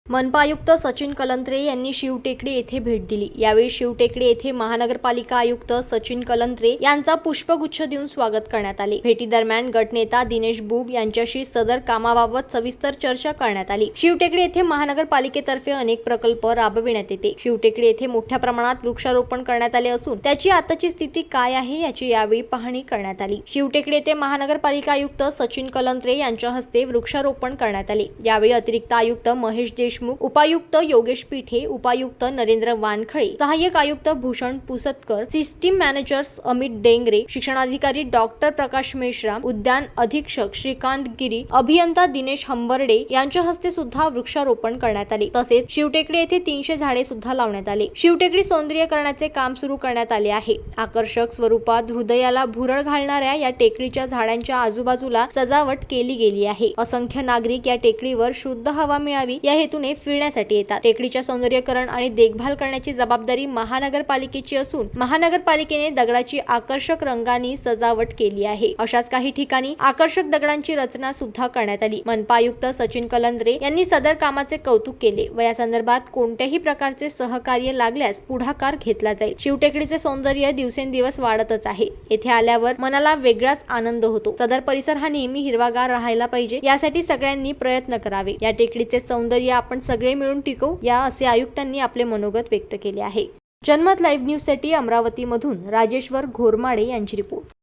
मनपा आयुक्त सचिन कलंत्रे यांनी शिवटेकडी येथे भेट दिली। यावेळी शिवटेकडी येथे महानगरपालिका आयुक्त सचिन कलंत्रे यांचा पुष्पगुच्छ देऊन स्वागत करण्यात आले। भेटीदरम्यान गटनेता दिनेश बुब यांच्याशी सदर कामाबाबत सविस्तर चर्चा करण्यात आली। शिवटेकडी येथे महानगरपालिकेतर्फे अनेक प्रकल्प राबविण्यात येते। शिवटेकडी येथे मोठ्या प्रमाणात वृक्षारोपण करण्यात आले असून त्याची आताची स्थिती काय आहे याची यावेळी पाहणी करण्यात आली। शिवटेकडी येथे महानगरपालिका आयुक्त सचिन कलंत्रे यांच्या हस्ते वृक्षारोपण करण्यात आले। यावेळी अतिरिक्त आयुक्त महेश देशमुख, उपायुक्त योगेश पीठे, उपायुक्त नरेंद्र वानखळे, सहाय्यक आयुक्त भूषण पुसतकर, सिस्टीम मॅनेजर्स अमित डेंगरे, शिक्षणाधिकारी डॉक्टर प्रकाश मेश्राम, उद्यान अधीक्षक श्रीकांत गिरी, अभियंता दिनेश हंबर्डे यांच्या हस्ते सुद्धा वृक्षारोपण करण्यात आले। तसेच शिवटेकडी येथे 300 झाडे सुद्धा लावण्यात आले। शिवटेकडी सौंदर्यीकरणाचे काम सुरू करण्यात आले आहे। आकर्षक स्वरूपात हृदयाला भुरळ घालणाऱ्या या टेकडीच्या झाडांच्या आजूबाजूला सजावट केली गेली आहे। असंख्य नागरिक या टेकडीवर शुद्ध हवा मिळावी या हेतूने फिरण्यासाठी येतात। टेकडीच्या सौंदर्यीकरण आणि देखभाल करण्याची जबाबदारी महानगरपालिकेची असून महानगरपालिकेने दगडाची आकर्षक रंगांनी सजावट केली आहे। अशाच काही ठिकाणी आकर्षक दगडांची रचना सुद्धा करण्यात आली। मनपा आयुक्त सचिन कलंत्रे यांनी सदर कामाचे कौतुक केले व या संदर्भात कोणत्याही प्रकारचे सहकार्य लागल्यास पुढाकार घेतला जाईल। शिवटेकडीचे सौंदर्य दिवसेंदिवस वाढतच आहे। येथे आल्यावर मनाला वेगळाच आनंद होतो। सदर परिसर हा नेहमी हिरवागार राहायला पाहिजे यासाठी सगळ्यांनी प्रयत्न करावे। या टेकडीचे सौंदर्य आपण सगळे मिळून टिकवू या असे आयुक्तांनी आपले मनोगत व्यक्त केले आहे। जनमत लाईव्ह न्यूज साठी अमरावतीमधून राजेश्वर घोरमाडे यांची रिपोर्ट।